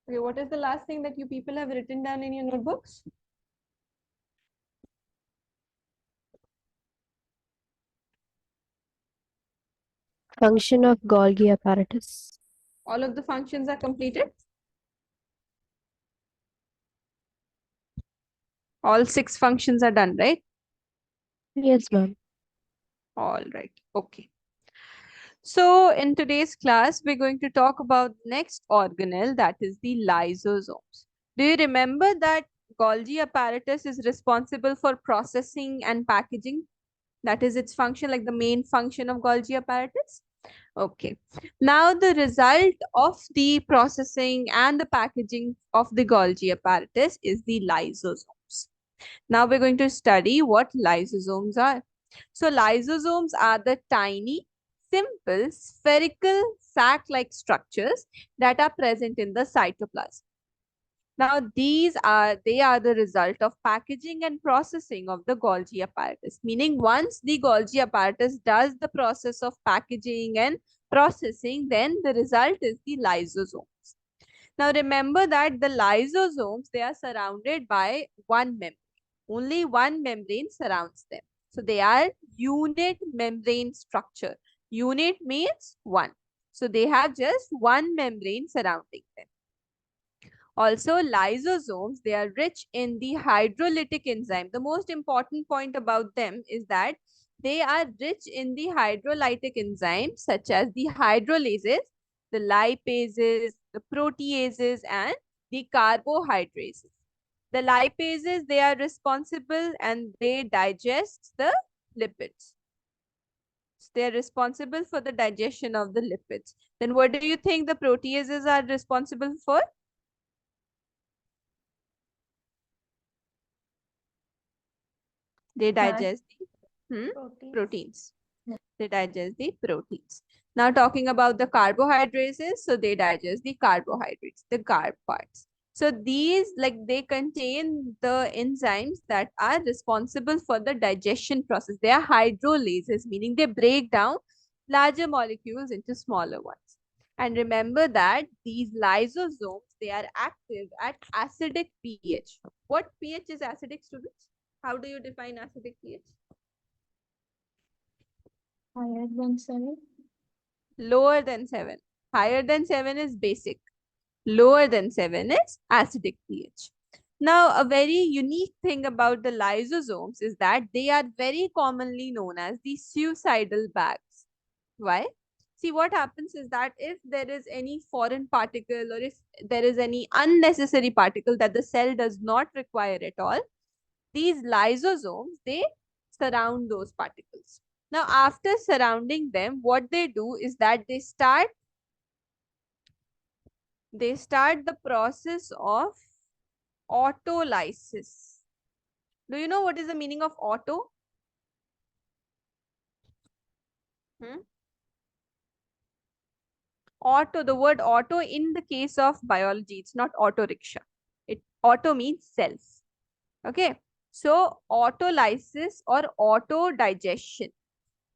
Okay, what is the last thing that you people have written down in your notebooks? Function of Golgi apparatus. All of the functions are completed? All 6 functions are done, right? Yes, ma'am. All right. Okay. So in today's class, we're going to talk about next organelle, that is the lysosomes. Do you remember that Golgi apparatus is responsible for processing and packaging? That is its function, like the main function of Golgi apparatus. Okay. Now the result of the processing and the packaging of the Golgi apparatus is the lysosomes. Now we're going to study what lysosomes are. So lysosomes are the tiny, simple, spherical sac-like structures that are present in the cytoplasm. Now they are the result of packaging and processing of the Golgi apparatus. Meaning once the Golgi apparatus does the process of packaging and processing, then the result is the lysosomes. Now remember that the lysosomes, they are surrounded by one membrane. Only one membrane surrounds them. So they are unit membrane structure. Unit means one. So they have just one membrane surrounding them. Also, lysosomes, they are rich in the hydrolytic enzyme. The most important point about them is that they are rich in the hydrolytic enzymes such as the hydrolases, the lipases, the proteases, and the carbohydrates. The lipases, they are responsible and they digest the lipids. They are responsible for the digestion of the lipids. Then what do you think the proteases are responsible for? They digest the proteins. They digest the proteins. Now talking about the carbohydrates, so they digest the carbohydrates, the carb parts. So these, like, they contain the enzymes that are responsible for the digestion process. They are hydrolases, meaning they break down larger molecules into smaller ones. And remember that these lysosomes, they are active at acidic pH. What pH is acidic, students? How do you define acidic pH? Higher than 7. Lower than 7. Higher than 7 is basic. Lower than 7 is acidic pH. Now, a very unique thing about the lysosomes is that they are very commonly known as the suicidal bags. Why? See, what happens is that if there is any foreign particle or if there is any unnecessary particle that the cell does not require at all, these lysosomes, they surround those particles. Now, after surrounding them, what they do is that they start the process of autolysis. Do you know what is the meaning of auto? Hmm? Auto, the word auto in the case of biology, it's not auto rickshaw. It auto means self. Okay. So autolysis or auto digestion,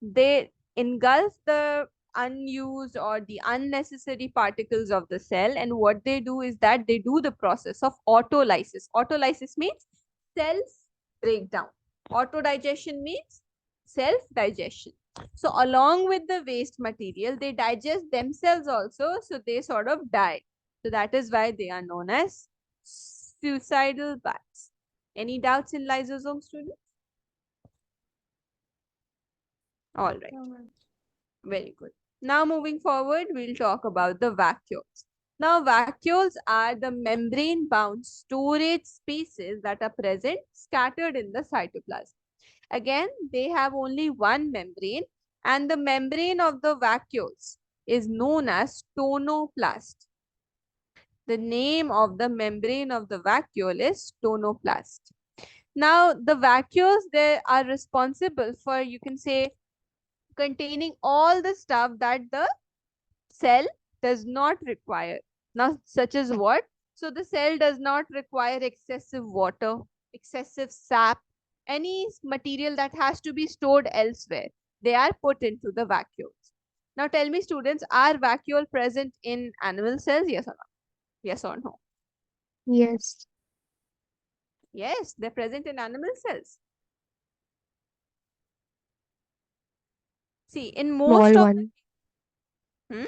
they engulf the unused or the unnecessary particles of the cell, and what they do is that they do the process of autolysis. Autolysis means self breakdown. Autodigestion means self digestion. So along with the waste material, they digest themselves also, so they sort of die. So that is why they are known as suicidal bats. Any doubts in lysosome, students? All right. Very good. Now moving forward, we'll talk about the vacuoles. Now vacuoles are the membrane bound storage spaces that are present scattered in the cytoplasm. Again, they have only one membrane, and the membrane of the vacuoles is known as tonoplast. The name of the membrane of the vacuole is tonoplast. Now the vacuoles, they are responsible for, you can say, containing all the stuff that the cell does not require. Now, such as what? So the cell does not require excessive water, excessive sap, any material that has to be stored elsewhere. They are put into the vacuoles. Now tell me, students, are vacuole present in animal cells? Yes or no? Yes or no? Yes. Yes, they're present in animal cells. See, in most Small of one. the hmm?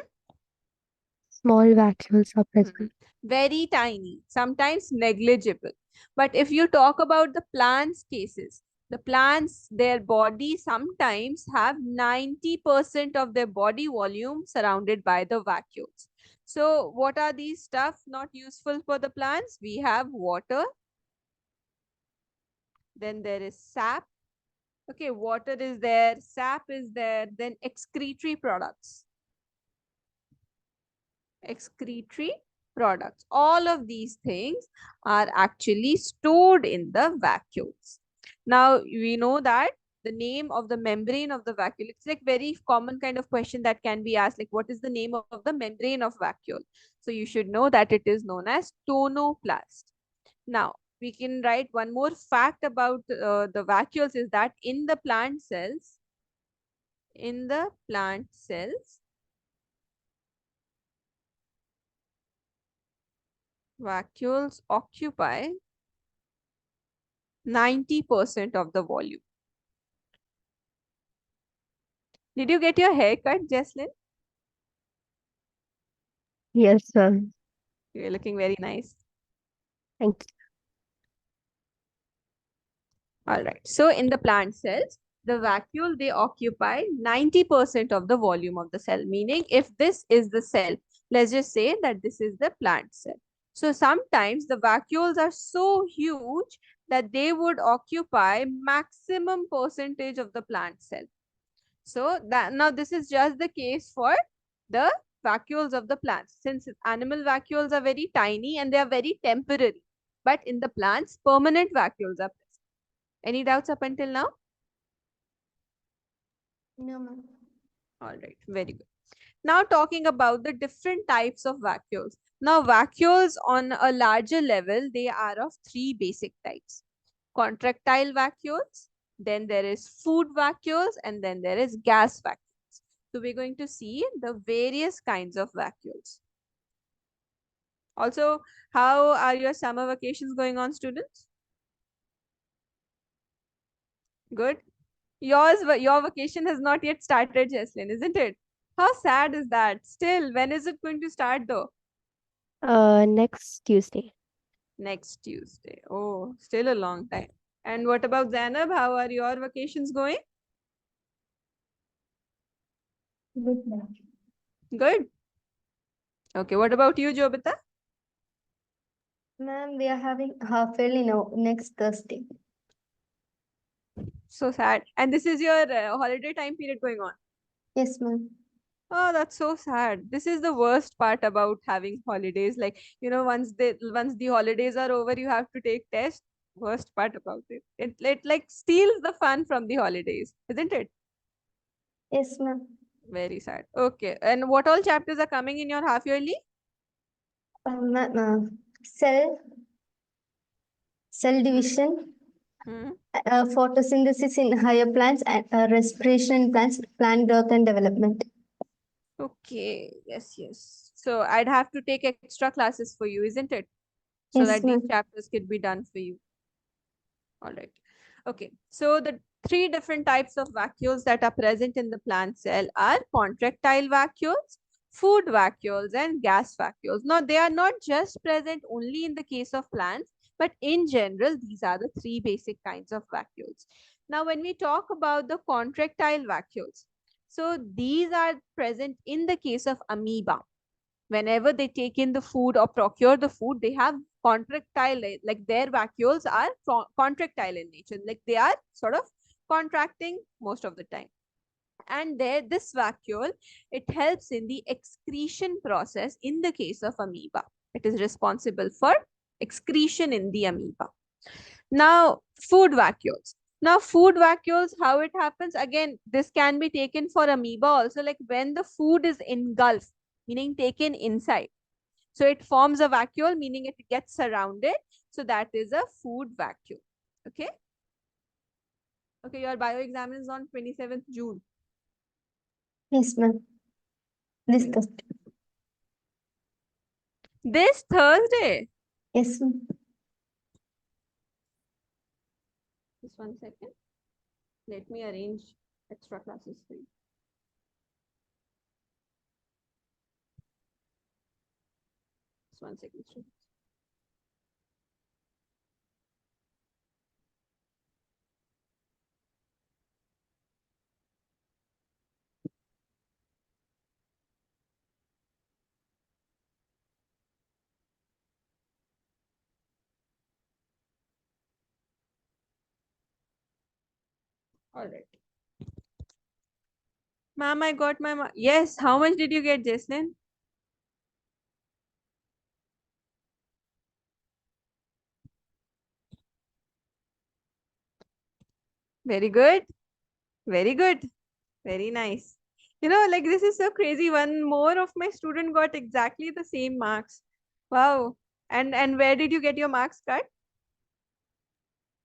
Small vacuoles are Hmm. present. Very tiny, sometimes negligible. But if you talk about the plants cases, the plants, their body sometimes have 90% of their body volume surrounded by the vacuoles. So, what are these stuff not useful for the plants? We have water, then there is sap. Okay, water is there, sap is there, then excretory products. Excretory products. All of these things are actually stored in the vacuoles. Now, we know that the name of the membrane of the vacuole, it's like very common kind of question that can be asked, like what is the name of the membrane of vacuole? So you should know that it is known as tonoplast. Now, we can write one more fact about the vacuoles is that in the plant cells, vacuoles occupy 90% of the volume. Did you get your hair cut, Jesslyn? Yes, ma'am. You're looking very nice. Thank All right. So in the plant cells, the vacuole, they occupy 90% of the volume of the cell. Meaning, if this is the cell, let's just say that this is the plant cell. So sometimes the vacuoles are so huge that they would occupy maximum percentage of the plant cell. So that now this is just the case for the vacuoles of the plants. Since animal vacuoles are very tiny and they are very temporary, but in the plants, permanent vacuoles are present. Any doubts up until now? you. No, ma'am. All right, very good. Now talking about the different types of vacuoles. Now vacuoles on a larger level, they are of three basic types. Contractile vacuoles, then there is food vacuoles, and then there is gas vacuoles. So we're going to see the various kinds of vacuoles. Also, how are your summer vacations going on, students? Good. Your vacation has not yet started, Jesslyn, isn't it? How sad is that? Still, when is it going to start though? Next Tuesday. Next Tuesday. Oh, still a long time. And what about Zainab? How are your vacations going? Good, ma'am. Good. Okay, what about you, Jobita? Ma'am, we are having half yearly now next Thursday. So sad. And this is your holiday time period going on. Yes, ma'am. Oh, that's so sad. This is the worst part about having holidays. Like, once the holidays are over, you have to take tests. Worst part about it. It like steals the fun from the holidays, isn't it? Yes, ma'am. Very sad. Okay. And what all chapters are coming in your half yearly? Ma'am, cell division, Hmm. photosynthesis in higher plants, and respiration in plants, plant growth and development. Okay. Yes, yes. So I'd have to take extra classes for you, isn't it? So Yes, that these ma'am. chapters could be done for you. All right. Okay. So the three different types of vacuoles that are present in the plant cell are contractile vacuoles, food vacuoles, and gas vacuoles. Now, they are not just present only in the case of plants, but in general, these are the three basic kinds of vacuoles. Now, when we talk about the contractile vacuoles, so these are present in the case of amoeba. Whenever they take in the food or procure the food, they have contractile, like their vacuoles are contractile in nature, like they are sort of contracting most of the time. And there, this vacuole, it helps in the excretion process in the case of amoeba. It is responsible for excretion in the amoeba. Now, food vacuoles. Now, food vacuoles, how it happens? Again, this can be taken for amoeba also, like when the food is engulfed, meaning taken inside. So it forms a vacuole, meaning it gets surrounded. So that is a food vacuole. Okay. Okay, your bio exam is on 27th June. Yes, ma'am. Discussed. This Thursday. Yes, ma'am. Just 1 second. Let me arrange extra classes for you. Just 1 second, students. All right. Ma'am, I got my yes. How much did you get, Jaslyn? Very good. Very good. Very nice. Like this is so crazy. One more of my student got exactly the same marks. Wow. And where did you get your marks cut?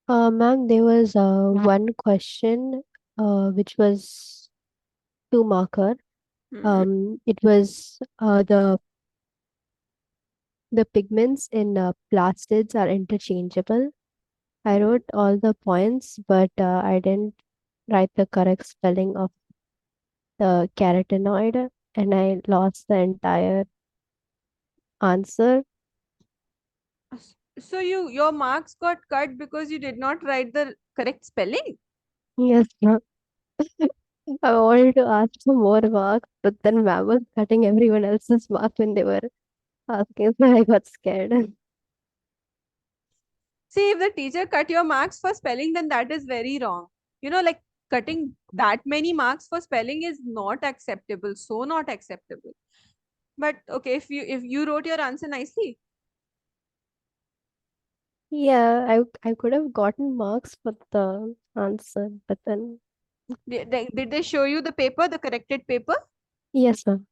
Ma'am, there was one question which was two marker. Hmm. It was the pigments in plastids are interchangeable. I Hmm. wrote all the points, but I didn't write the correct spelling of the carotenoid, and I lost the entire answer. So your marks got cut because you did not write the correct spelling. Yes, ma'am. I wanted to ask for more marks, but then ma'am was cutting everyone else's mark when they were asking, so I got scared. See, if the teacher cut your marks for spelling, then that is very wrong. Like cutting that many marks for spelling is not acceptable. So not acceptable. But okay, if you wrote your answer nicely, Yeah, I could have gotten marks for the answer, but then did they show you the paper, the corrected paper? yes, ma'am.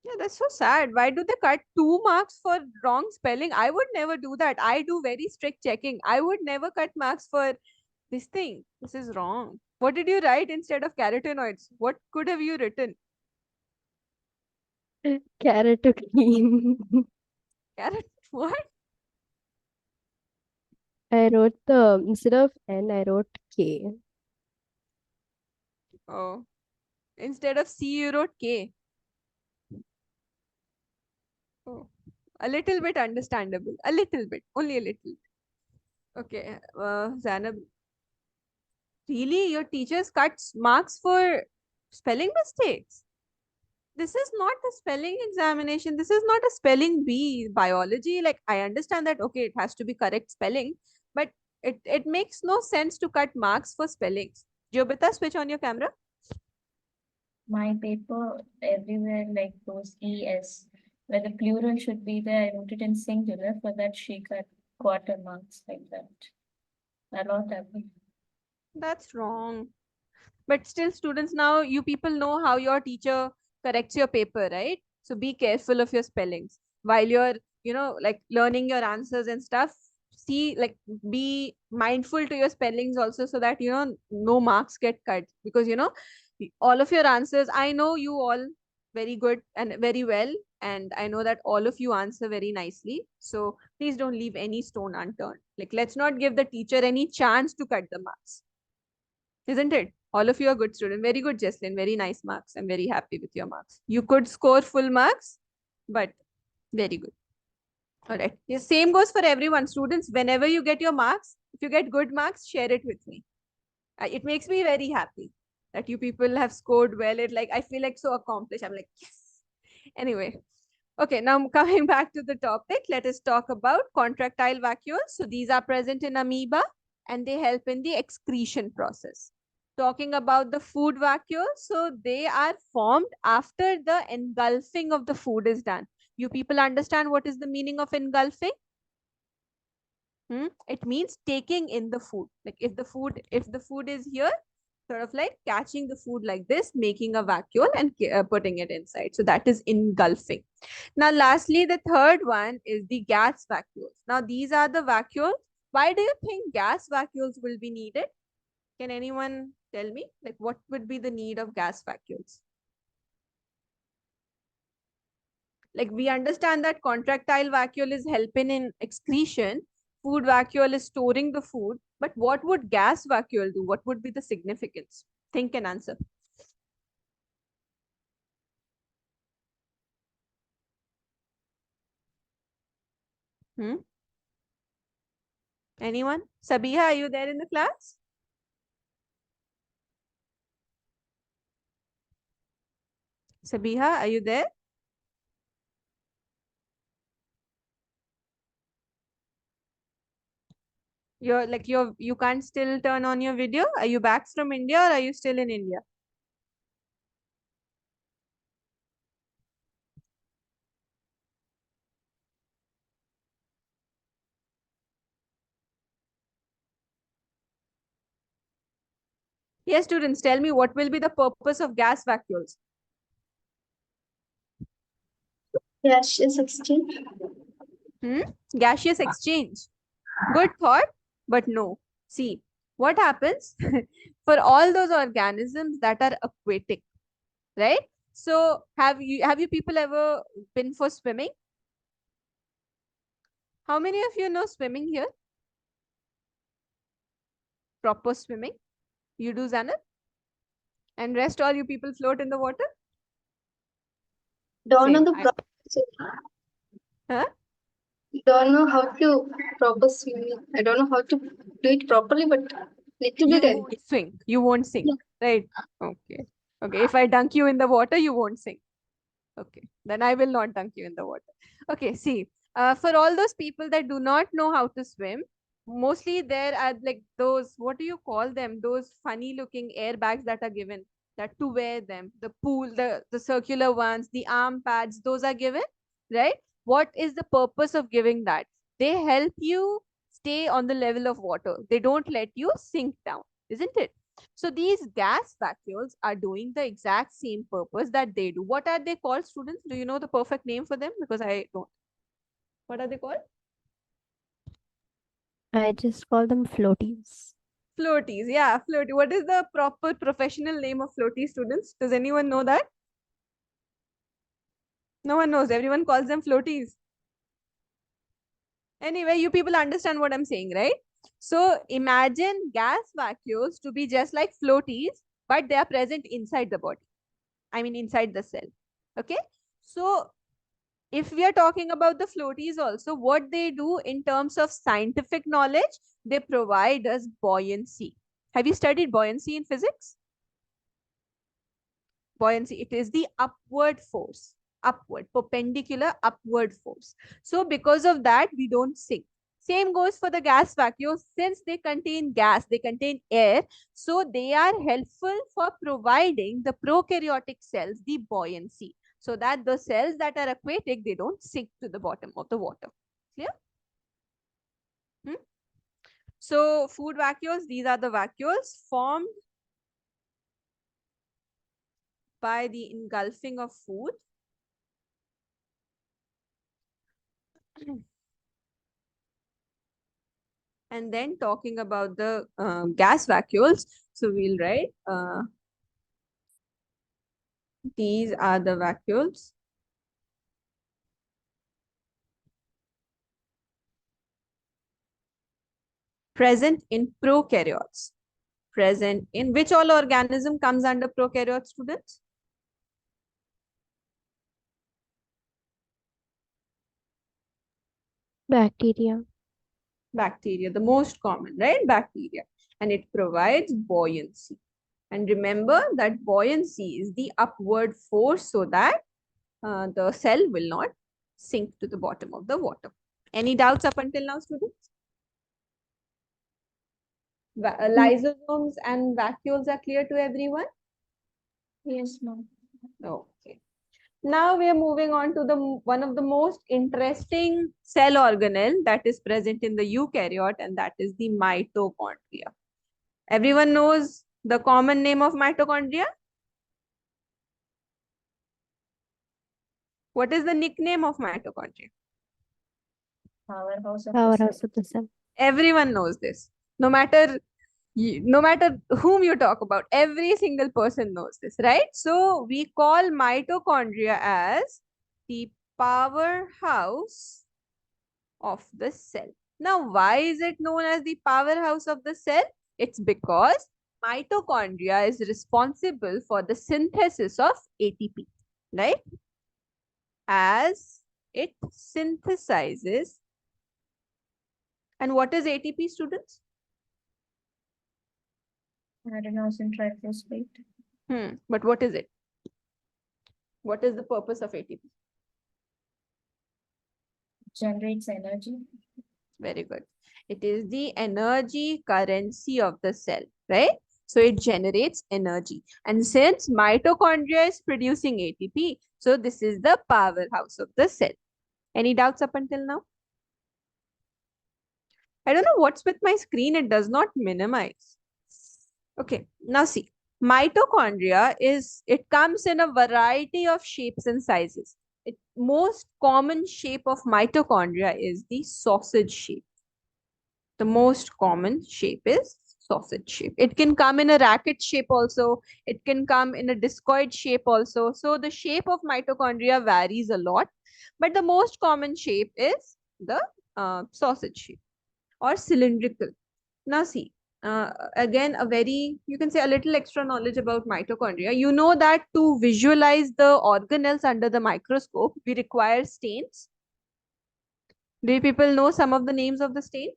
Yeah, that's so sad. Why do they cut 2 marks for wrong spelling? I would never do that. I do very strict checking. I would never cut marks for this thing. This is wrong. What did you write instead of carotenoids? What could have you written? Carrot to clean. Carrot? What? I wrote the instead of N, I wrote K. Oh, instead of C, you wrote K. Oh, a little bit understandable. A little bit. Only a little. Okay. Zainab, really? Your teachers cut marks for spelling mistakes? This is not a spelling examination. This is not a spelling bee biology. Like, I understand that, okay, it has to be correct spelling, but it makes no sense to cut marks for spellings. Jobita, switch on your camera. My paper everywhere like those ES, where the plural should be there. I wrote it in singular. For that, she got quarter marks like that. A lot happened. That's wrong. But still, students, now you people know how your teacher corrects your paper, right? So be careful of your spellings while you're, like learning your answers and stuff. See, like, be mindful to your spellings also, so that no marks get cut, because all of your answers, I know you all very good and very well, and I know that all of you answer very nicely. So please don't leave any stone unturned. Like, let's not give the teacher any chance to cut the marks, isn't it? All of you are good students. Very good, Jesslyn. Very nice marks. I'm very happy with your marks. You could score full marks, but very good. All right. The same goes for everyone. Students, whenever you get your marks, if you get good marks, share it with me. It makes me very happy that you people have scored well. I feel like so accomplished. I'm like, yes. Anyway, okay, now coming back to the topic, let us talk about contractile vacuoles. So these are present in amoeba and they help in the excretion process. Talking about the food vacuoles, so they are formed after the engulfing of the food is done. You people understand what is the meaning of engulfing? It means taking in the food. Like if the food is here, sort of like catching the food like this, making a vacuole and putting it inside. So that is engulfing. Now, lastly, the third one is the gas vacuoles. Now, these are the vacuoles. Why do you think gas vacuoles will be needed? Can anyone tell me? Like, what would be the need of gas vacuoles? Like we understand that contractile vacuole is helping in excretion, food vacuole is storing the food, but what would gas vacuole do? What would be the significance? Think and answer. Hmm? Anyone? Sabiha, are you there in the class? Sabiha, are you there? You can't still turn on your video. Are you back from India or are you still in India? Yes, students, tell me what will be the purpose of gas vacuoles? Gaseous exchange. Gaseous exchange. Good thought, but no. See, what happens for all those organisms that are aquatic, right? So have you people ever been for swimming? How many of you know swimming here? Proper swimming? You do, Zainab? And rest all you people float in the water? Don't know Same. the process. Huh? Don't know how to proper swimming. I don't know how to do it properly, but little You bit. won't sink. You won't sink, right? Okay. Okay. If I dunk you in the water, you won't sink. Okay. Then I will not dunk you in the water. Okay. See, for all those people that do not know how to swim, mostly there are like those, what do you call them? Those funny looking airbags that are given that to wear them, the pool, the circular ones, the arm pads, those are given, right? What is the purpose of giving that? They help you stay on the level of water. They don't let you sink down, isn't it? So these gas vacuoles are doing the exact same purpose that they do. What are they called, students? Do you know the perfect name for them? Because I don't. What are they called? I just call them floaties. Floaties. Yeah, floaty. What is the proper professional name of floaty, students? Does anyone know that? No one knows. Everyone calls them floaties. Anyway, you people understand what I'm saying, right? So imagine gas vacuoles to be just like floaties, but they are present inside the body. I mean, inside the cell. Okay. So if we are talking about the floaties also, what they do in terms of scientific knowledge, they provide us buoyancy. Have you studied buoyancy in physics? Buoyancy, it is the upward force, upward, perpendicular upward force. So because of that, we don't sink. Same goes for the gas vacuoles. Since they contain gas, they contain air, so they are helpful for providing the prokaryotic cells the buoyancy, so that the cells that are aquatic, they don't sink to the bottom of the water. Clear? Hmm? So food vacuoles, these are the vacuoles formed by the engulfing of food. And then talking about the gas vacuoles, so we'll write these are the vacuoles present in prokaryotes. Present in which all organism comes under prokaryote, students? Bacteria. Bacteria, the most common, right? Bacteria. And it provides buoyancy. And remember that buoyancy is the upward force, so that the cell will not sink to the bottom of the water. Any doubts up until now, students? Lysosomes and vacuoles are clear to everyone? Yes, ma'am. Okay. Now we are moving on to the one of the most interesting cell organelle that is present in the eukaryote, and that is the mitochondria. Everyone knows the common name of mitochondria? What is the nickname of mitochondria? Powerhouse of the cell. Powerhouse of the cell. Everyone knows this. No matter whom you talk about, every single person knows this, right? So we call mitochondria as the powerhouse of the cell. Now, why is it known as the powerhouse of the cell? It's because mitochondria is responsible for the synthesis of ATP, right? As it synthesizes. And what is ATP, students? Adenosine triphosphate. But what is it? What is the purpose of ATP? Generates energy. Very good. It is the energy currency of the cell, right? So it generates energy. And since mitochondria is producing ATP, so this is the powerhouse of the cell. Any doubts up until now? I don't know what's with my screen. It does not minimize. Okay, now see. Mitochondria it comes in a variety of shapes and sizes. Most common shape of mitochondria is the sausage shape. The most common shape is sausage shape. It can come in a racket shape also. It can come in a discoid shape also. So the shape of mitochondria varies a lot, but the most common shape is the sausage shape or cylindrical. Now see, again, you can say a little extra knowledge about mitochondria. You know that to visualize the organelles under the microscope, we require stains. Do you people know some of the names of the stain?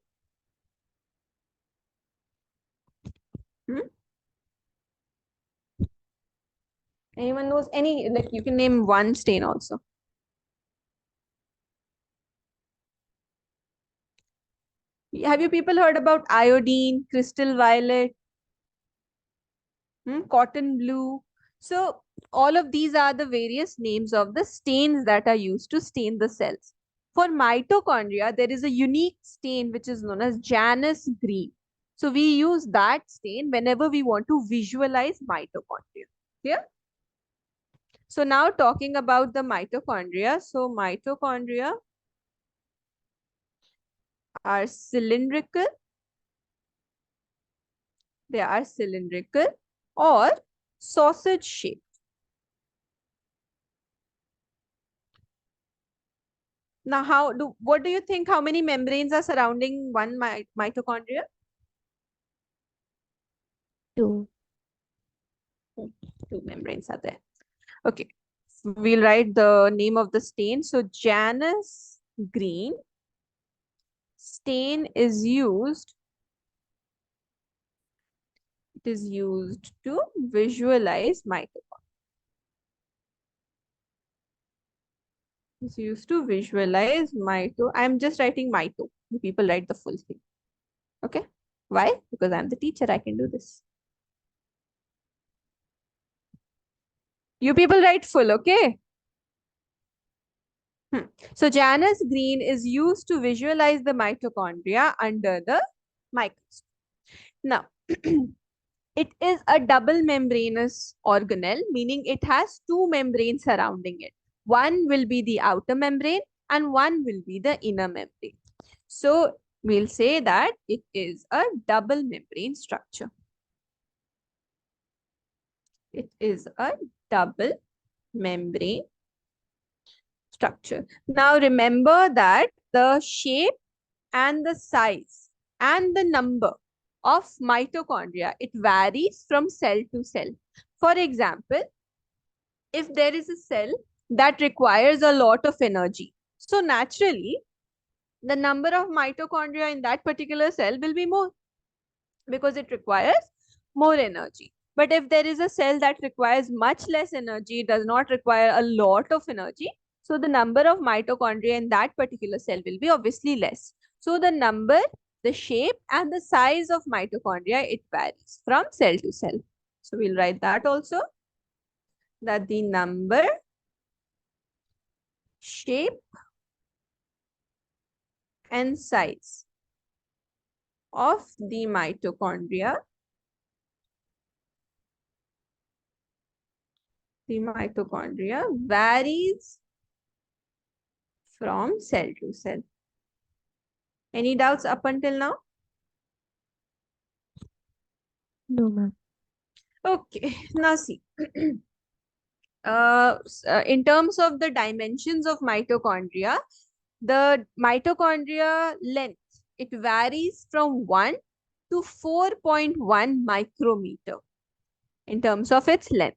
Hmm? Anyone knows any? Like you can name one stain also. Have you people heard about iodine, crystal violet, cotton blue? So all of these are the various names of the stains that are used to stain the cells. For mitochondria, there is a unique stain which is known as Janus green. So we use that stain whenever we want to visualize mitochondria. Clear? So now talking about the mitochondria. So mitochondria are cylindrical. They are cylindrical or sausage shaped. Now, what do you think? How many membranes are surrounding one mitochondria? Two. Two membranes are there. Okay, we'll write the name of the stain. So Janus green stain is used. It is used to visualize mitochondria. It's used to visualize mito. I'm just writing mito. You people write the full thing. Okay. Why? Because I'm the teacher. I can do this. You people write full. Okay. So Janus green is used to visualize the mitochondria under the microscope. Now, it is a double membranous organelle, meaning it has two membranes surrounding it. One will be the outer membrane and one will be the inner membrane. So we'll say that it is a double membrane structure. It is a double membrane structure. Now remember that the shape and the size and the number of mitochondria, it varies from cell to cell. For example, if there is a cell that requires a lot of energy, so naturally the number of mitochondria in that particular cell will be more because it requires more energy. But if there is a cell that requires much less energy, does not require a lot of energy, so the number of mitochondria in that particular cell will be obviously less. So the number, the shape and the size of mitochondria, it varies from cell to cell. So we'll write that also, that the number, shape and size of the mitochondria varies from cell to cell. Any doubts up until now? No, ma'am. Okay, now see. in terms of the dimensions of mitochondria, the mitochondria length, it varies from 1 to 4.1 micrometer in terms of its length.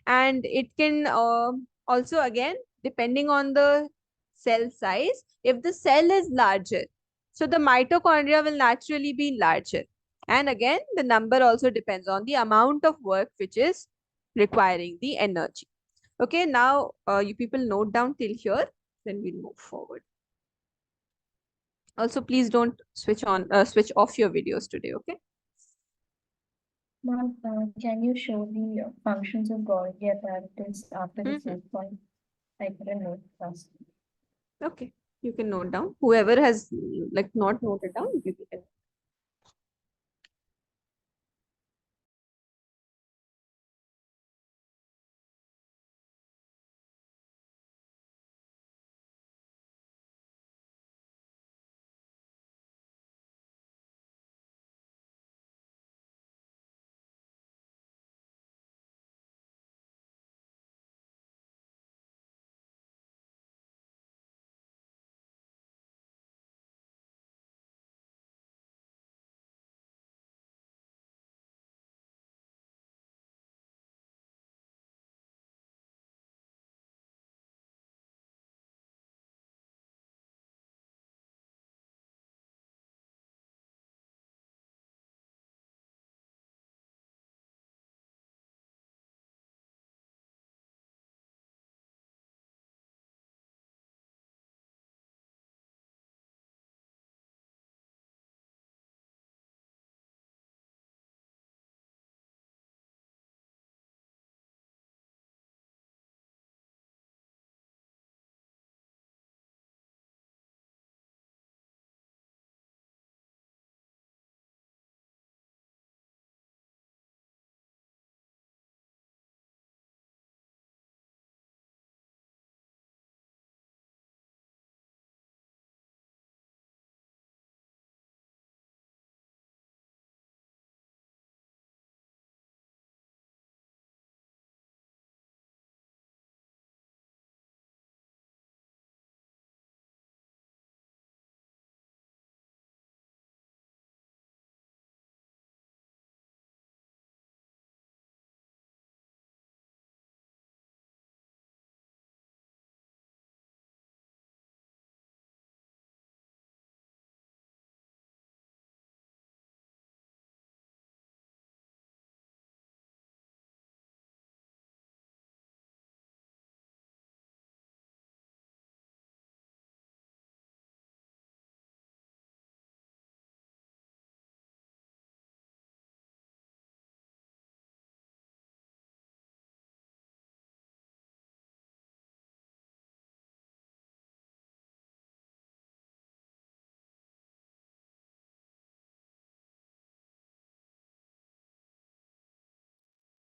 And it can also, again, depending on the cell size, if the cell is larger, so the mitochondria will naturally be larger. And again, the number also depends on the amount of work which is requiring the energy. Okay, now you people note down till here, then we'll move forward. Also, please don't switch off your videos today, okay? Ma'am, can you show the functions of Golgi apparatus after the Mhm. fourth point? I couldn't note fast. Okay, you can note down. Whoever has like not noted down, you can.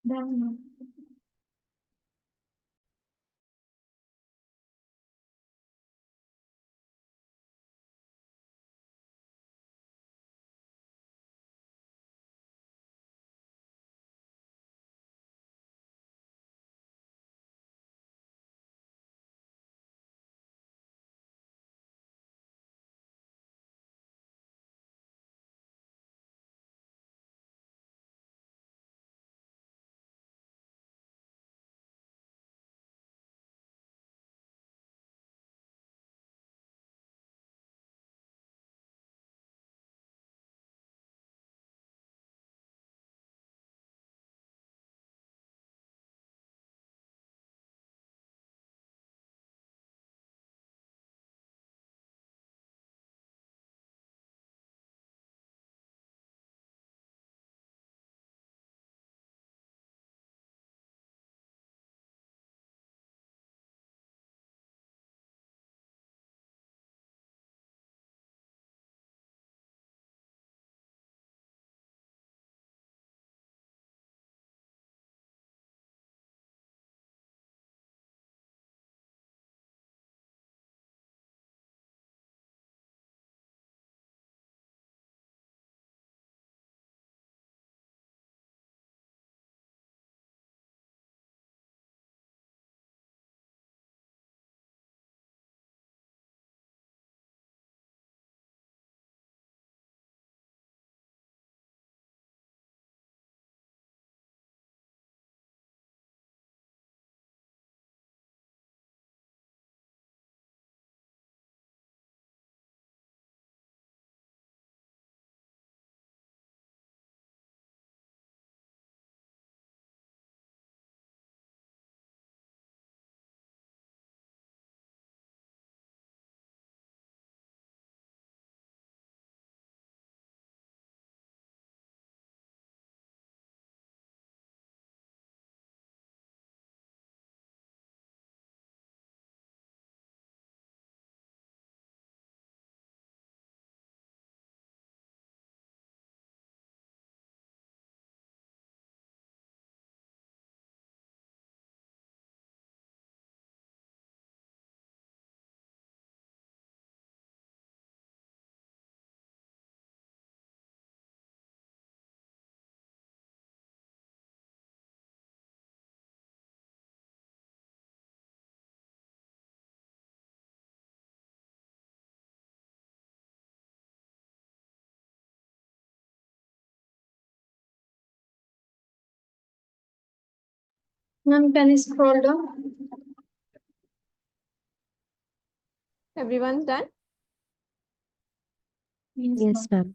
Done, ma'am. Ma'am, can you scroll down? Everyone's done? Yes, Yes, ma'am. ma'am.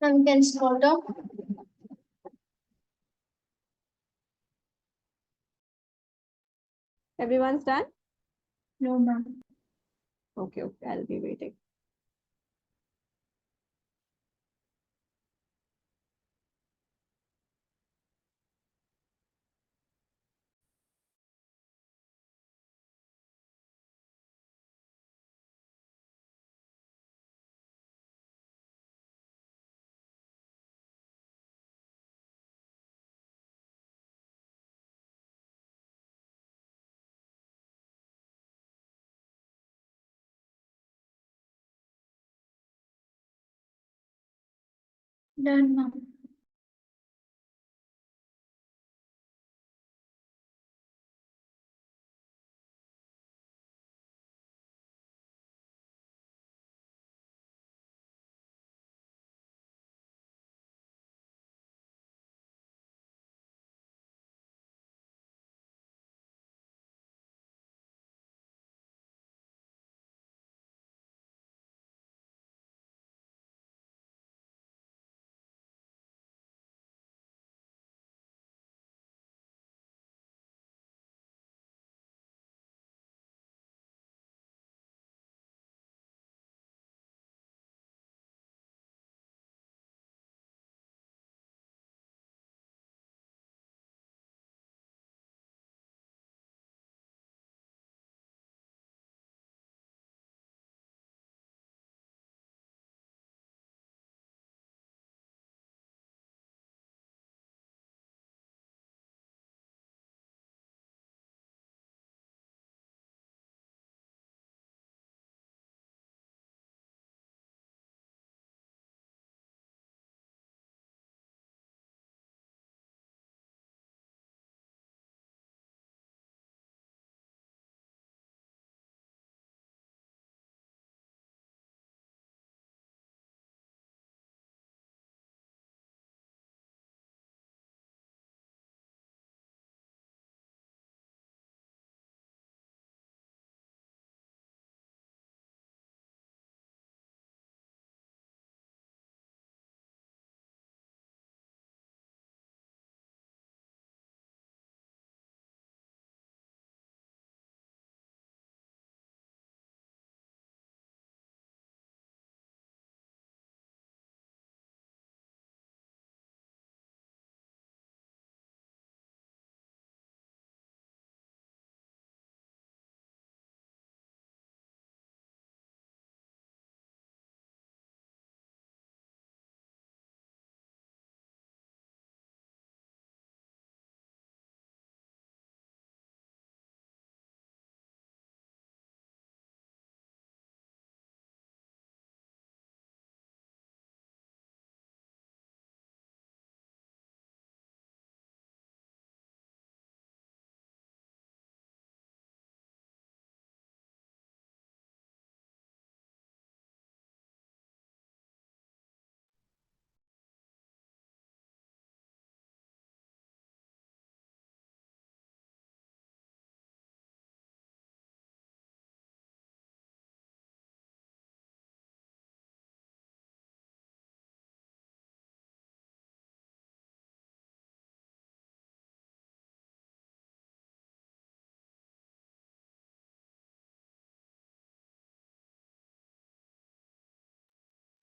Ma'am, can you scroll down? Everyone's done? No, ma'am. Okay, okay, I'll be waiting. Done, ma'am.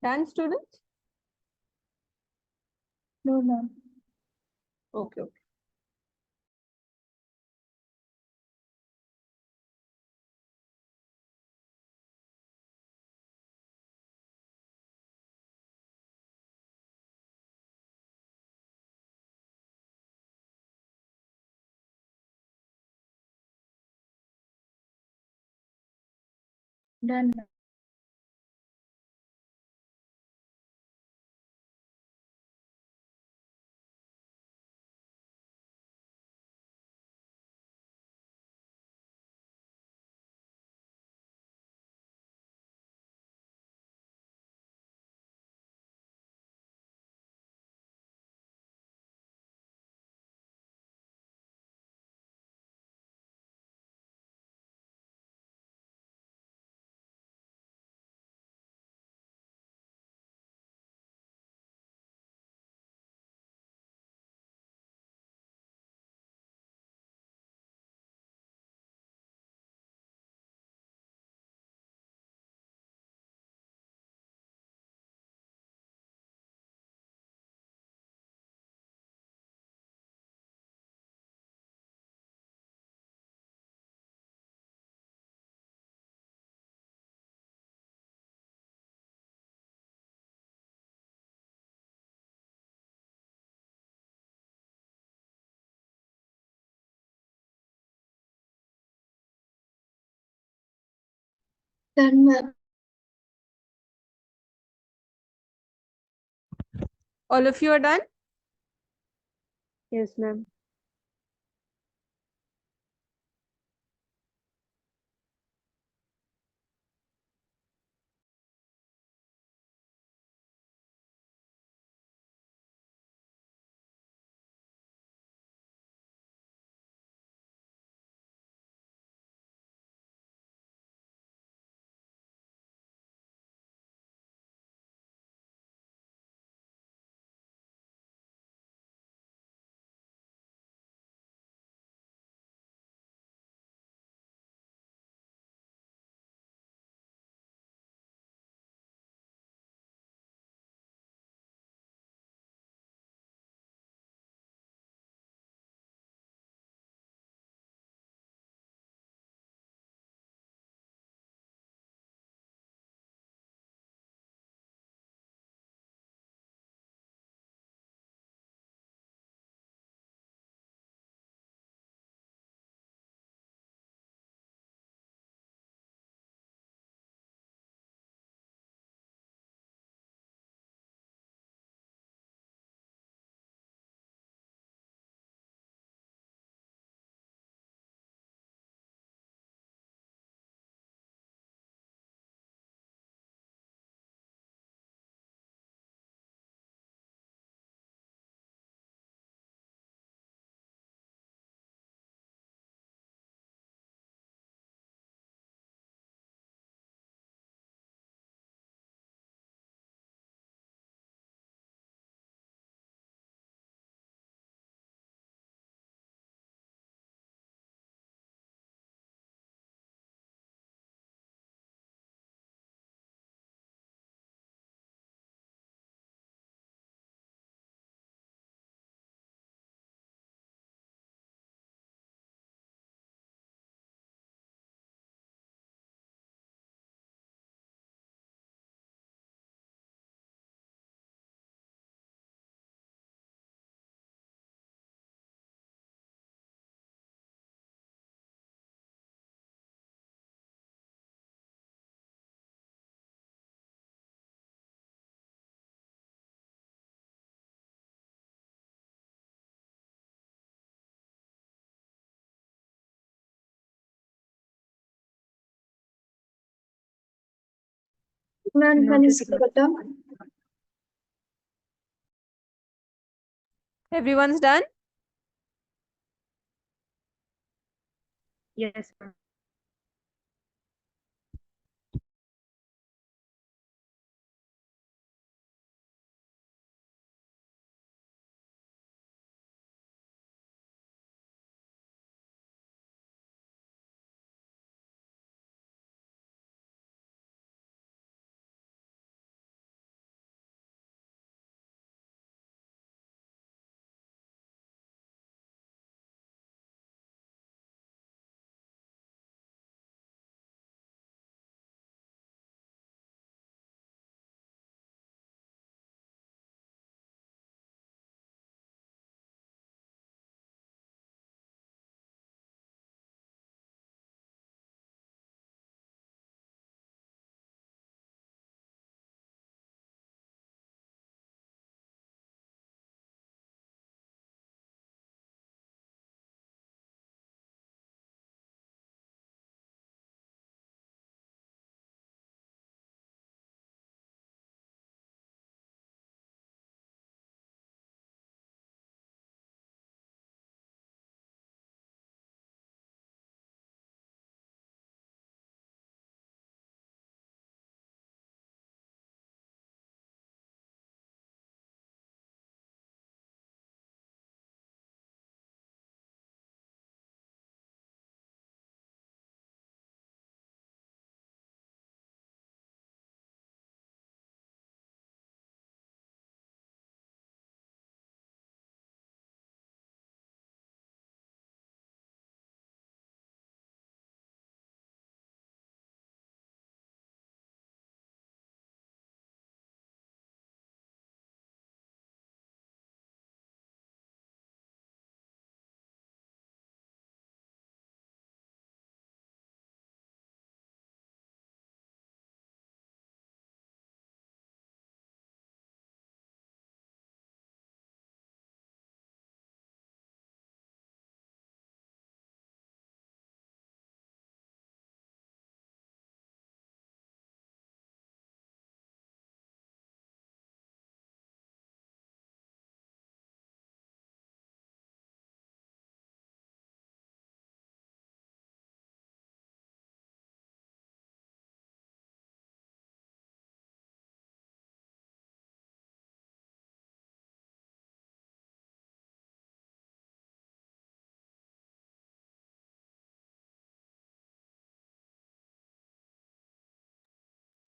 Can students? No, ma'am. Okay, okay. Done, ma'am. Done, ma'am. All of you are done? Yes, ma'am. Ma'am, Noted, is ma'am. Everyone's done? Yes, ma'am.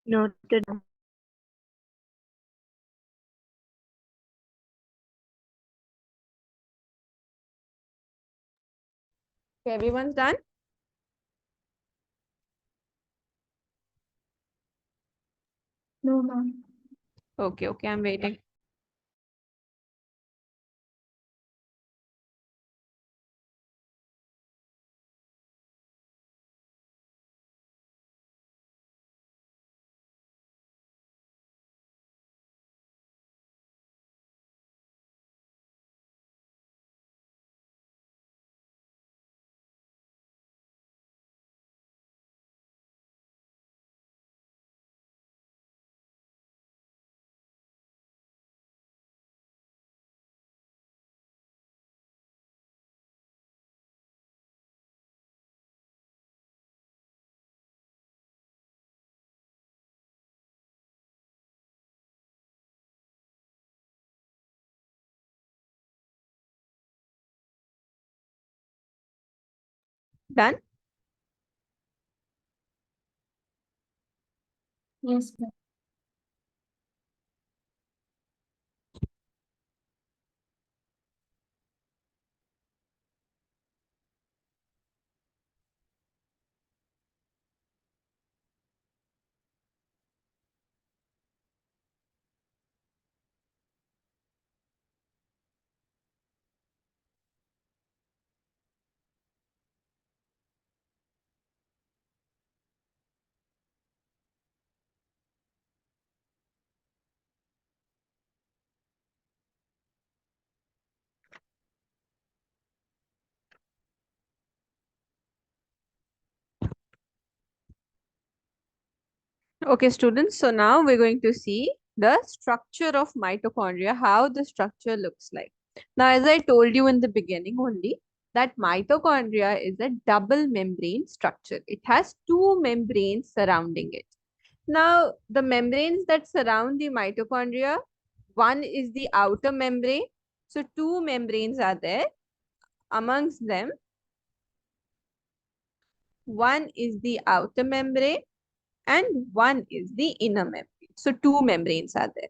Noted. Okay, everyone's done? No, ma'am. Okay, I'm waiting. Done? Yes, ma'am. Okay, students. So now we're going to see the structure of mitochondria, how the structure looks like. Now, as I told you in the beginning only, that mitochondria is a double membrane structure. It has two membranes surrounding it. Now, the membranes that surround the mitochondria, one is the outer membrane. So, two membranes are there. Amongst them, one is the outer membrane and one is the inner membrane. So, two membranes are there.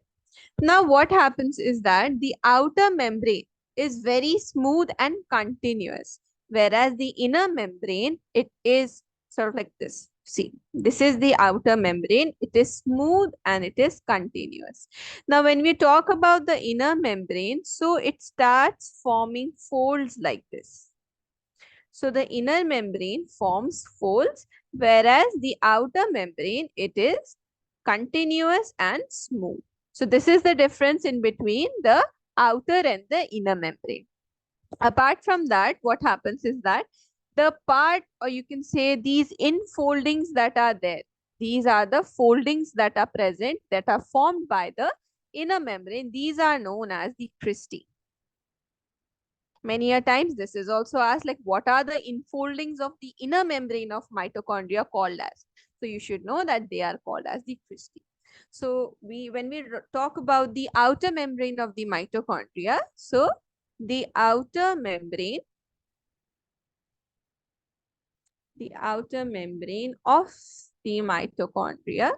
Now, what happens is that the outer membrane is very smooth and continuous, whereas the inner membrane, it is sort of like this. See, this is the outer membrane. It is smooth and it is continuous. Now, when we talk about the inner membrane, so it starts forming folds like this. So, the inner membrane forms folds, whereas the outer membrane, it is continuous and smooth. So this is the difference in between the outer and the inner membrane. Apart from that, what happens is that the part, or you can say these infoldings that are there, these are the foldings that are present, that are formed by the inner membrane. These are known as the cristae. Many a times this is also asked, like, what are the infoldings of the inner membrane of mitochondria called as? So you should know that they are called as the cristae. So when we talk about the outer membrane of the mitochondria, so the outer membrane of the mitochondria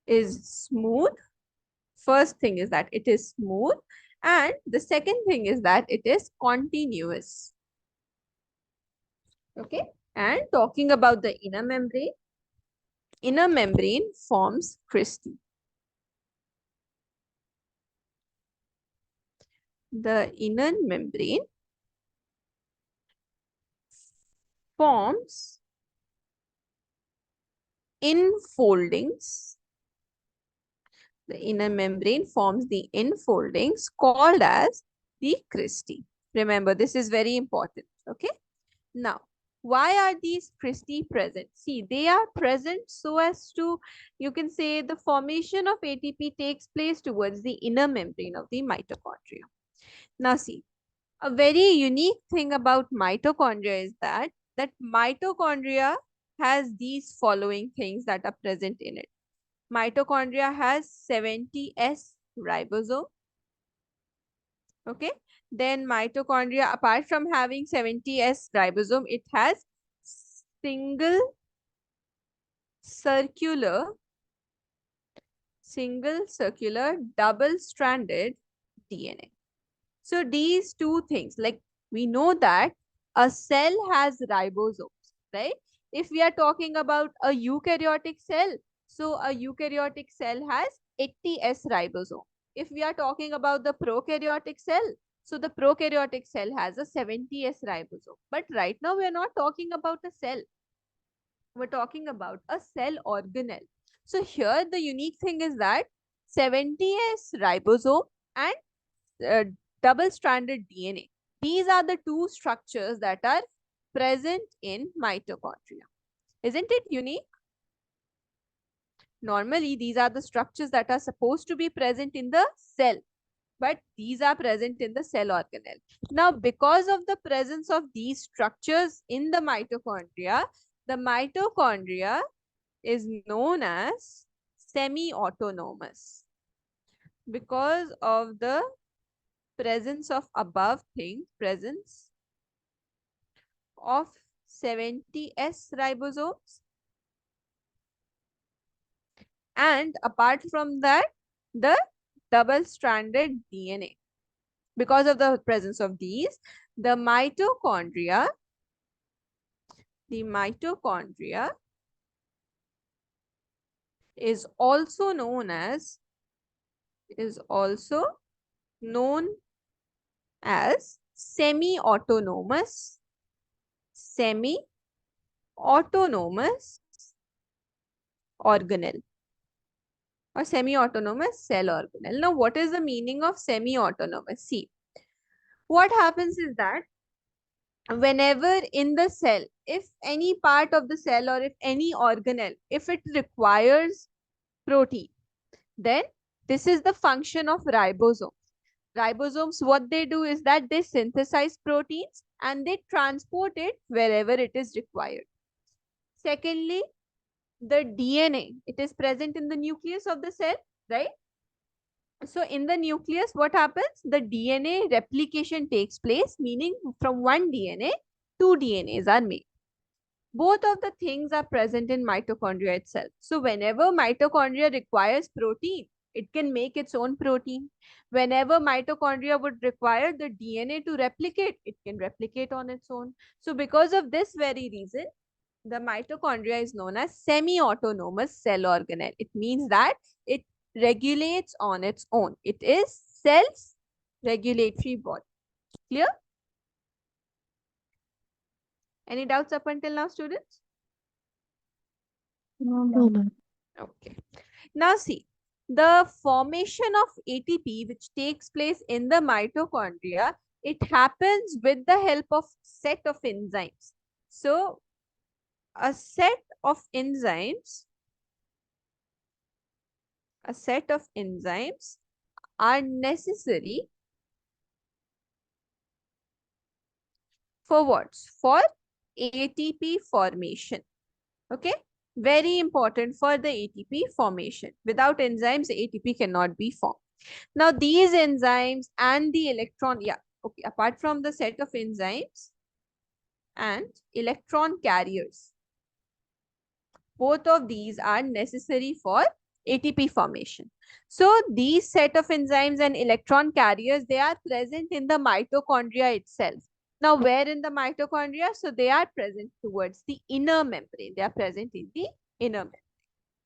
is smooth. First thing is that it is smooth, and the second thing is that it is continuous. Okay, and talking about the inner membrane forms cristae. The inner membrane forms infoldings. The inner membrane forms the infoldings called as the cristae. Remember, this is very important. Okay. Now, why are these cristae present? See, they are present so as to, you can say, the formation of ATP takes place towards the inner membrane of the mitochondria. Now, see, a very unique thing about mitochondria is that mitochondria has these following things that are present in it. Mitochondria has 70S ribosome. Okay. Then mitochondria, apart from having 70S ribosome, it has single circular double-stranded DNA. So these two things, like we know that a cell has ribosomes, right? If we are talking about a eukaryotic cell, so a eukaryotic cell has 80S ribosome. If we are talking about the prokaryotic cell, so the prokaryotic cell has a 70S ribosome. But right now we are not talking about a cell. We're talking about a cell organelle. So here the unique thing is that 70S ribosome and uh, double-stranded DNA. These are the two structures that are present in mitochondria. Isn't it unique? Normally, these are the structures that are supposed to be present in the cell, but these are present in the cell organelle. Now, because of the presence of these structures in the mitochondria is known as semi-autonomous. Because of the presence of above thing, presence of 70S ribosomes, and apart from that, the double-stranded DNA. Because of the presence of these, the mitochondria is also known as semi-autonomous organelle or semi-autonomous cell organelle. Now, what is the meaning of semi-autonomous? See, what happens is that whenever in the cell, if any part of the cell or if any organelle, if it requires protein, then this is the function of ribosomes. Ribosomes, what they do is that they synthesize proteins and they transport it wherever it is required. Secondly, the DNA, it is present in the nucleus of the cell, right? So in the nucleus, what happens? The DNA replication takes place, meaning from one DNA, two DNAs are made. Both of the things are present in mitochondria itself. So whenever mitochondria requires protein, it can make its own protein. Whenever mitochondria would require the DNA to replicate, it can replicate on its own. So because of this very reason, the mitochondria is known as semi-autonomous cell organelle. It means that it regulates on its own. It is self-regulatory body. Clear? Any doubts up until now, students? No, No, ma'am. ma'am. Okay. Now see, the formation of ATP which takes place in the mitochondria, it happens with the help of set of enzymes. So a set of enzymes are necessary for what? For ATP formation. Okay. Very important for the ATP formation. Without enzymes, ATP cannot be formed. Now, these enzymes and the electron, yeah, okay, apart from the set of enzymes and electron carriers, both of these are necessary for ATP formation. So, these set of enzymes and electron carriers, they are present in the mitochondria itself. Now, where in the mitochondria? So, they are present towards the inner membrane. They are present in the inner membrane.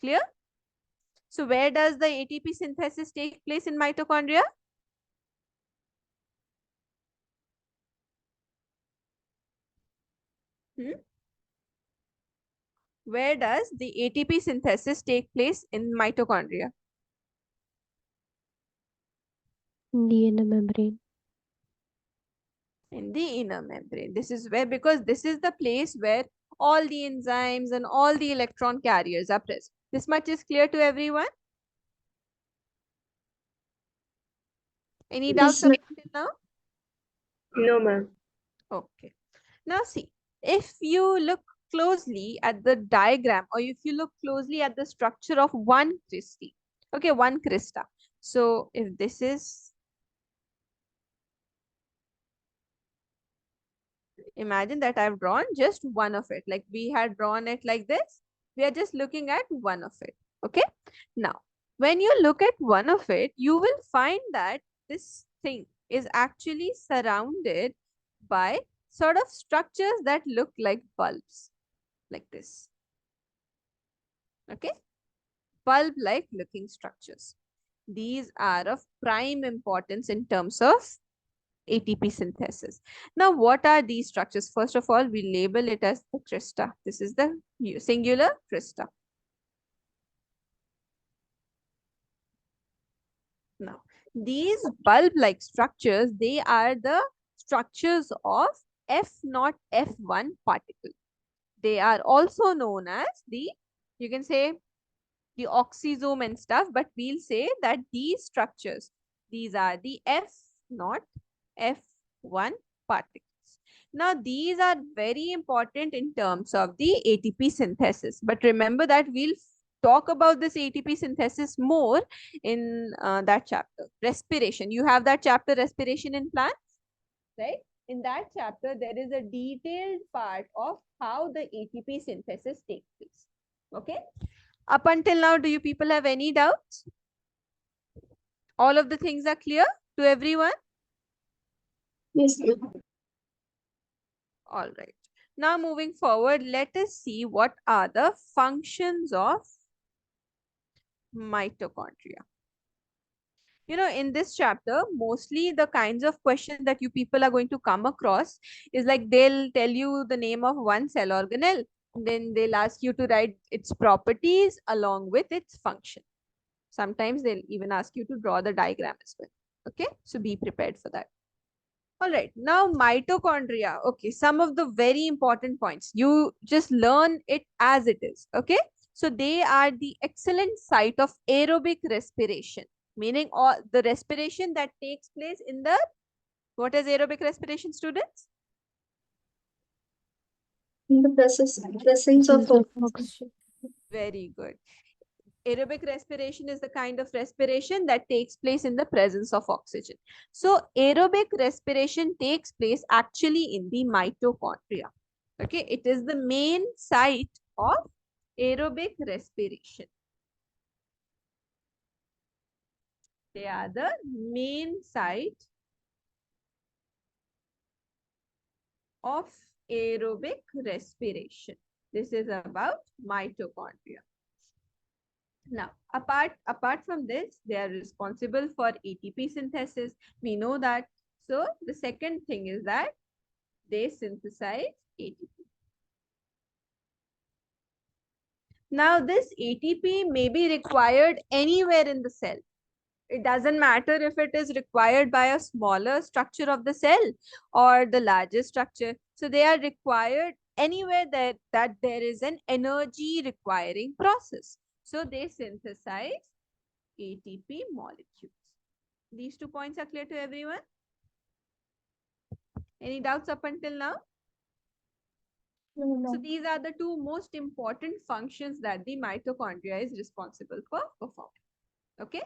Clear? So, where does the ATP synthesis take place in mitochondria? Where does the ATP synthesis take place in mitochondria? DNA membrane. In the inner membrane. This is where, because this is the place where all the enzymes and all the electron carriers are present. This much is clear to everyone? Any doubts Yes, up until now? no, ma'am. Okay. Now see, if you look closely at the diagram or if you look closely at the structure of one cristae, okay, one crista. So if this is Imagine that I've drawn just one of it. Like we had drawn it like this. We are just looking at one of it. Okay. Now, when you look at one of it, you will find that this thing is actually surrounded by sort of structures that look like bulbs, like this. Okay. Bulb like looking structures. These are of prime importance in terms of ATP synthesis. Now, what are these structures? First of all, we label it as the crista. This is the singular crista. Now, these bulb-like structures, they are the structures of F0 F1 particle. They are also known as the, you can say, the oxysome and stuff, but we'll say that these structures, these are the F0 F1 particles. Now, these are very important in terms of the ATP synthesis. But remember that we'll talk about this ATP synthesis more in that chapter. Respiration. You have that chapter, respiration in plants, right? In that chapter, there is a detailed part of how the ATP synthesis takes place. Okay. Up until now, do you people have any doubts? All of the things are clear to everyone? Yes, ma'am. All right. Now moving forward, let us see what are the functions of mitochondria. You know, in this chapter, mostly the kinds of questions that you people are going to come across is like they'll tell you the name of one cell organelle, then they'll ask you to write its properties along with its function. Sometimes they'll even ask you to draw the diagram as well. Okay, so be prepared for that. All right, now mitochondria. Okay, some of the very important points. You just learn it as it is. Okay, so they are the excellent site of aerobic respiration, meaning all the respiration that takes place in the, what is aerobic respiration, students? In the presence of Presence of oxygen. oxygen. Very good. Aerobic respiration is the kind of respiration that takes place in the presence of oxygen. So aerobic respiration takes place actually in the mitochondria. Okay, it is the main site of aerobic respiration. They are the main site of aerobic respiration. This is about mitochondria. Now, apart from this, they are responsible for ATP synthesis. We know that. So the second thing is that they synthesize ATP. Now, this ATP may be required anywhere in the cell. It doesn't matter if it is required by a smaller structure of the cell or the larger structure. So they are required anywhere that there is an energy requiring process. So they synthesize ATP molecules. These 2 points are clear to everyone? Any doubts up until now? No. So these are the 2 most important functions that the mitochondria is responsible for performing. Okay.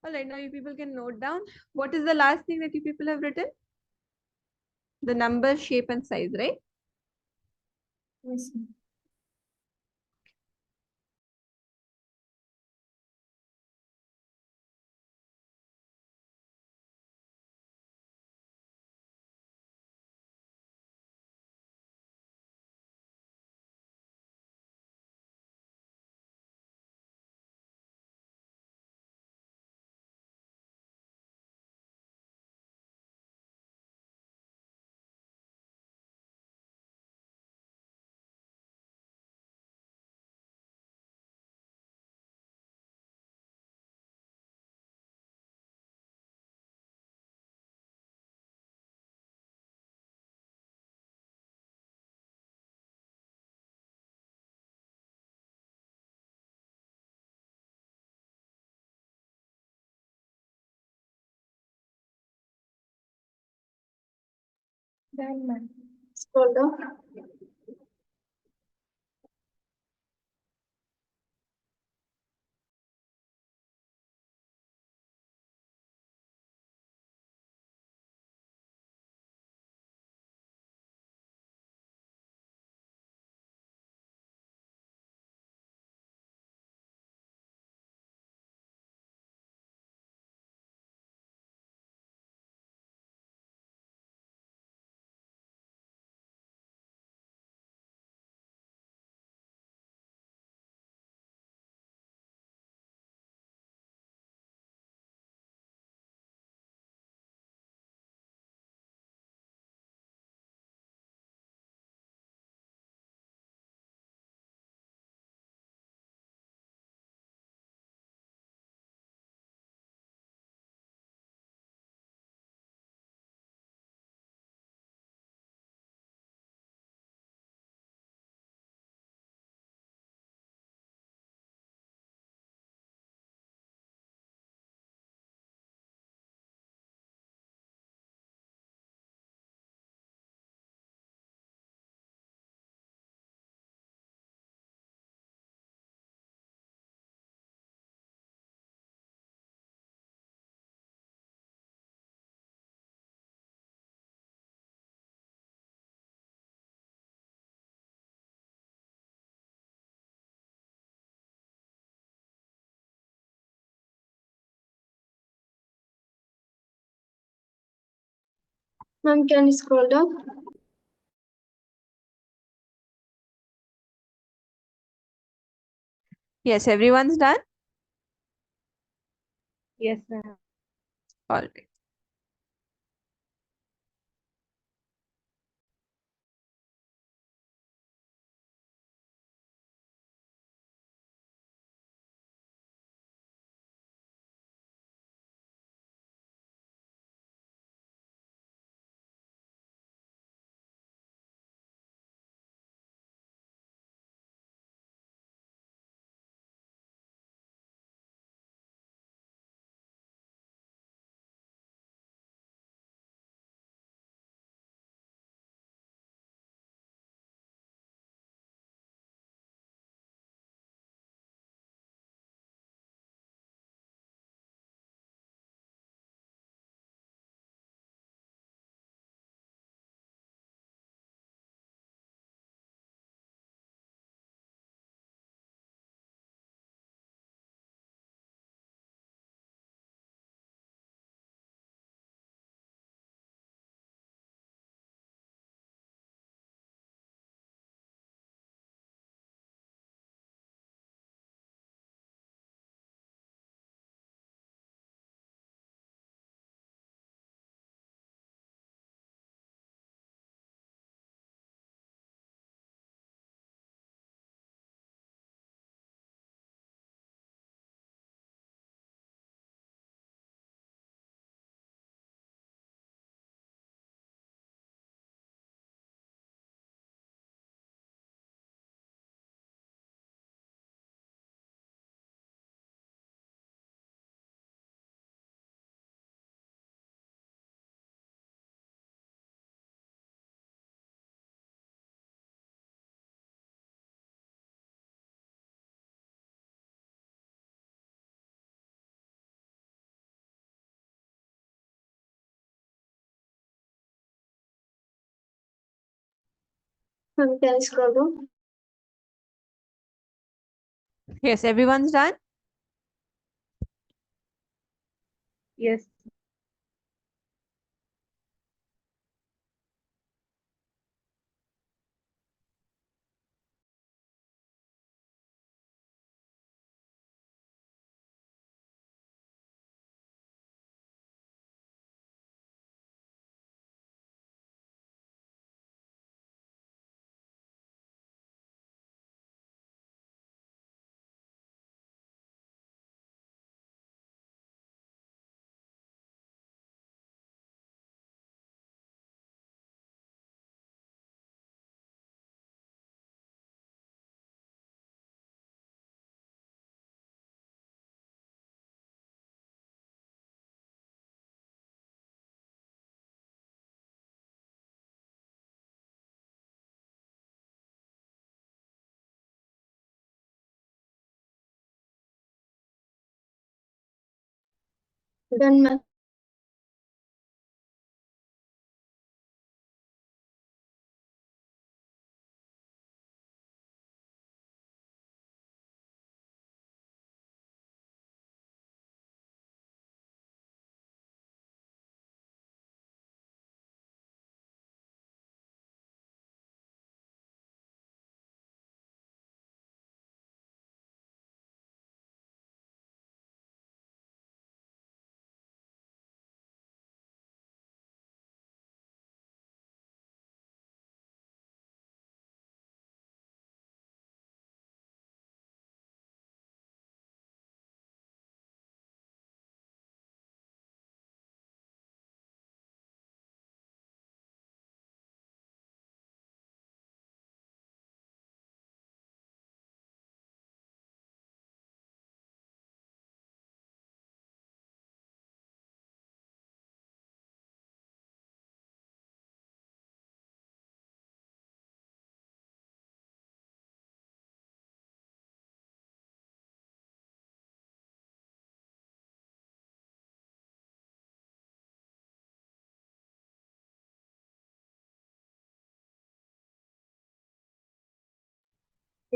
All right. Now you people can note down. What is the last thing that you people have written? The number, shape, and size, right? Yes, ma'am. Done, ma'am. Scroll down. Ma'am, can you scroll down? Yes, everyone's done? Yes, ma'am. All right. Ma'am, can you scroll down? Yes, everyone's done? Yes. Done, ma'am.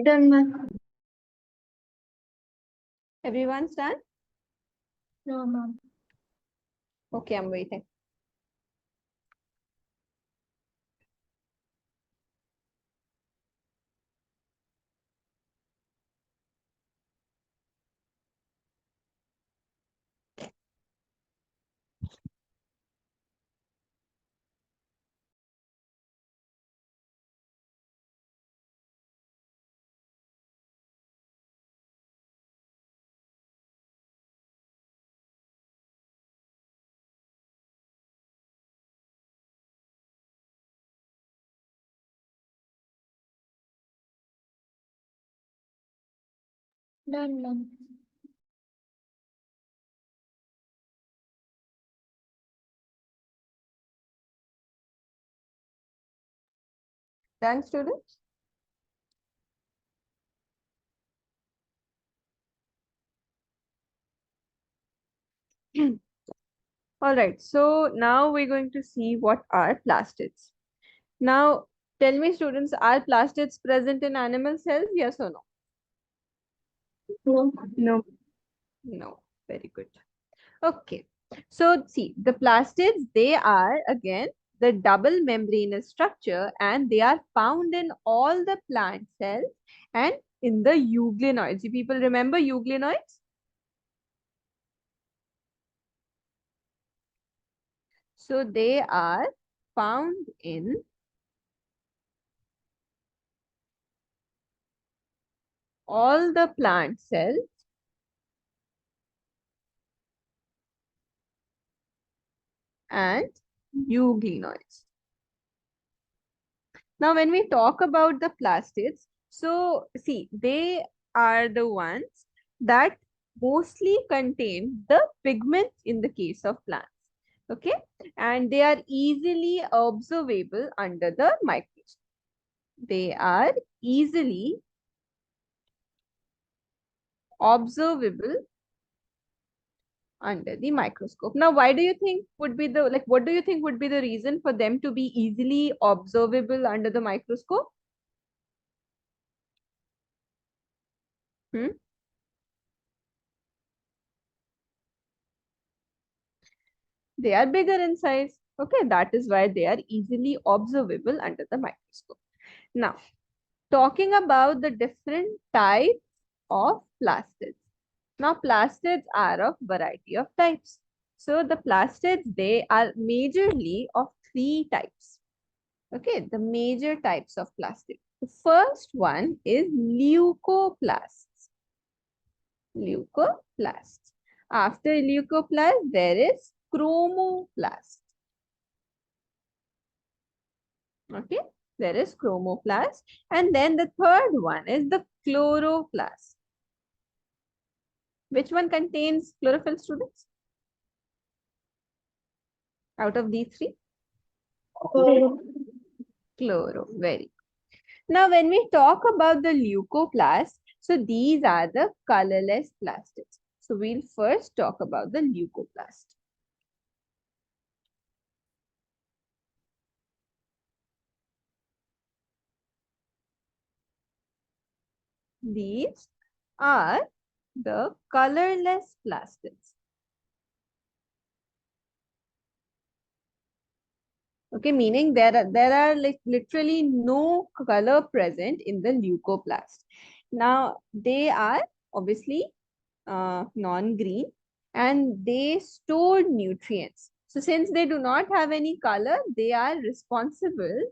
Done, ma'am. Everyone's done? No, ma'am. Okay, I'm waiting. Done. Done, students? All right, so now we're going to see what are plastids. Now, tell me, students, are plastids present in animal cells? Yes or no? No. No. No. Very good. Okay. So, see, the plastids, they are again the double membranous structure and they are found in all the plant cells and in the euglenoids. You people remember euglenoids? So, they are found in all the plant cells and euglenoids. Now, when we talk about the plastids, so see, they are the ones that mostly contain the pigment in the case of plants. Okay, and they are easily observable under the microscope. They are easily observable under the microscope. Now, why do you think would be the what do you think would be the reason for them to be easily observable under the microscope? Hmm? They are bigger in size. Okay, that is why they are easily observable under the microscope. Now, talking about the different types of plastids. Now, plastids are of variety of types. So, the plastids, they are majorly of three types. Okay, the major types of plastic. The first one is leucoplasts. Leucoplasts. After leucoplast, there is chromoplast. Okay, there is chromoplast. And then the third one is the chloroplast. Which one contains chlorophyll, students? Out of these three? Chloro. Chloro, very. Now, when we talk about the leucoplast, so these are the colorless plastids. So we'll first talk about the leucoplast. These are the colorless plastids. Okay, meaning there are like literally no color present in the leucoplast. Now they are obviously non-green and they store nutrients. So since they do not have any color, they are responsible.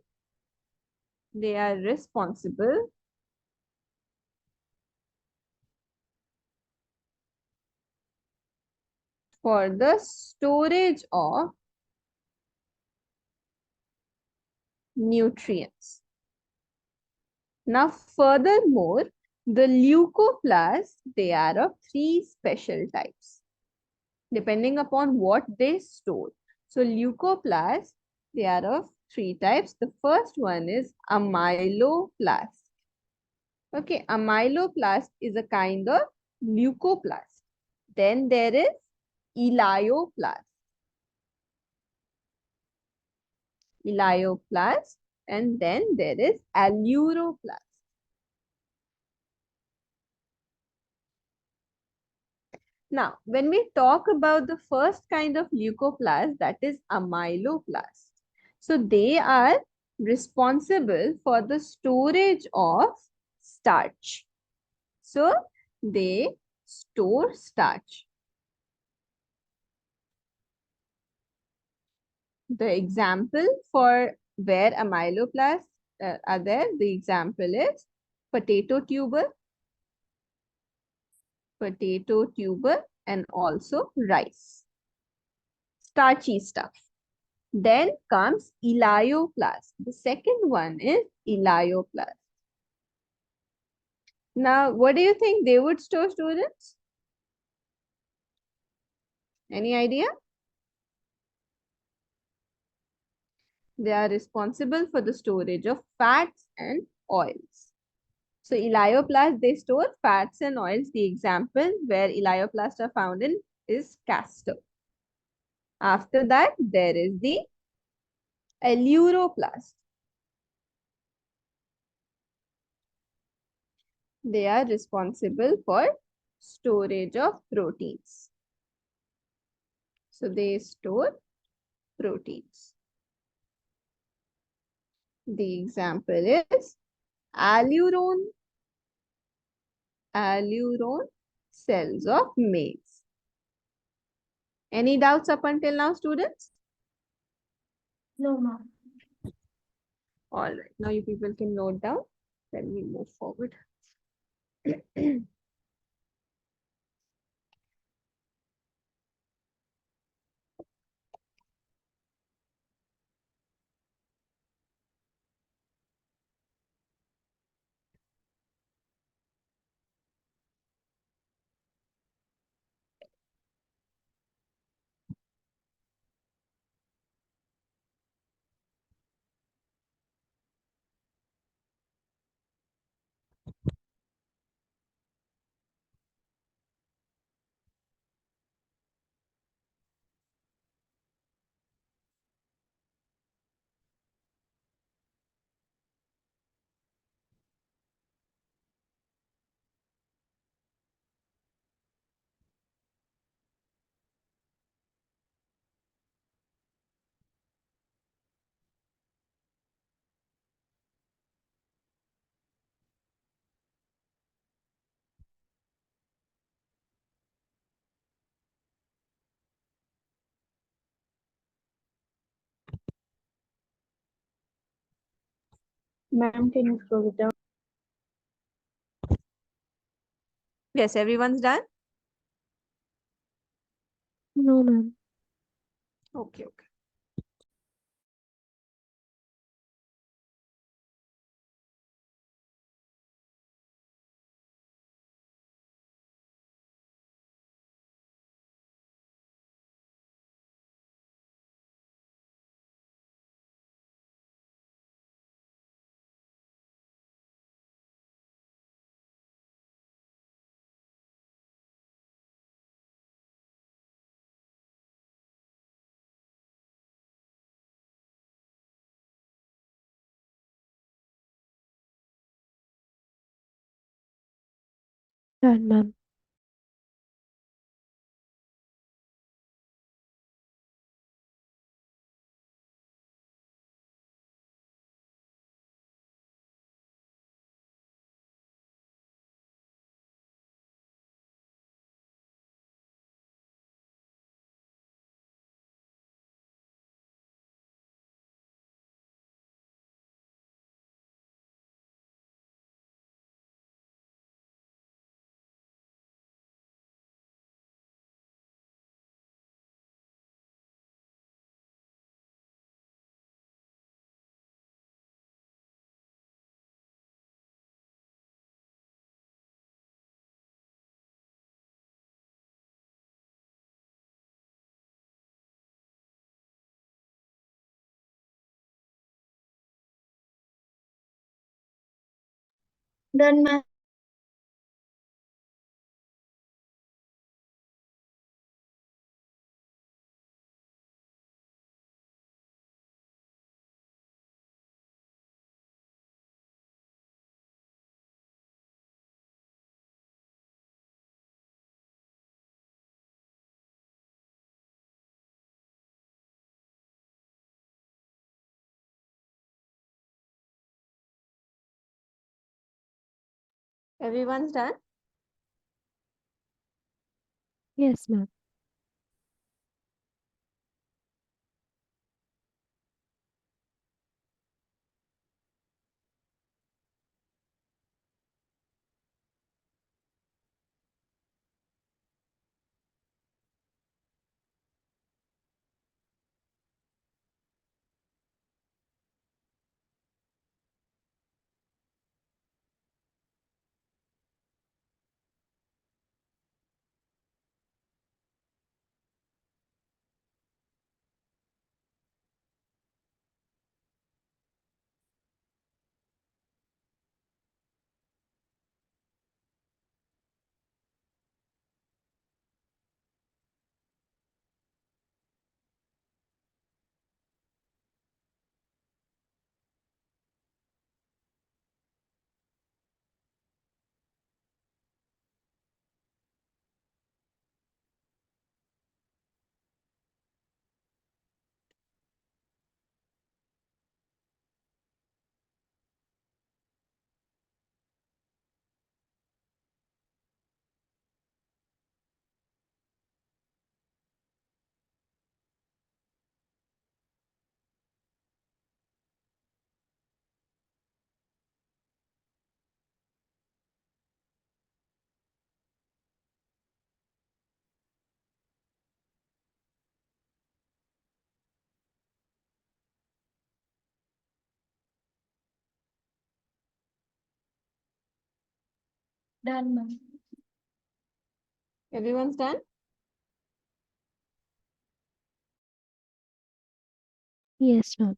They are responsible for the storage of nutrients. Now, furthermore, the leucoplasts, they are of three special types, depending upon what they store. So, leucoplasts, they are of three types. The first one is amyloplast. Okay, amyloplast is a kind of leucoplast. Then there is elioplast. Elioplast, and then there is alluroplast. Now, when we talk about the first kind of leucoplast, that is amyloplast. So, they are responsible for the storage of starch. So, they store starch. The example for where amyloplasts are there, the example is potato tuber, and also rice. Starchy stuff. Then comes elioplast. The second one is elioplast. Now, what do you think they would store, students? Any idea? They are responsible for the storage of fats and oils. So elioplasts, they store fats and oils. The example where elioplasts are found in is castor. After that, there is the aleuroplast. They are responsible for storage of proteins. So they store proteins. The example is aleuron, aleuron cells of maize. Any doubts up until now, students? No, ma'am. All right, now you people can note down. Then we move forward. Ma'am, can you scroll it down? Yes, everyone's done? No, ma'am. Okay, okay. Done, ma'am. Done, ma'am. Everyone's done? Yes, ma'am. Done, ma'am. Everyone's done? Yes, ma'am.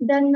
Done.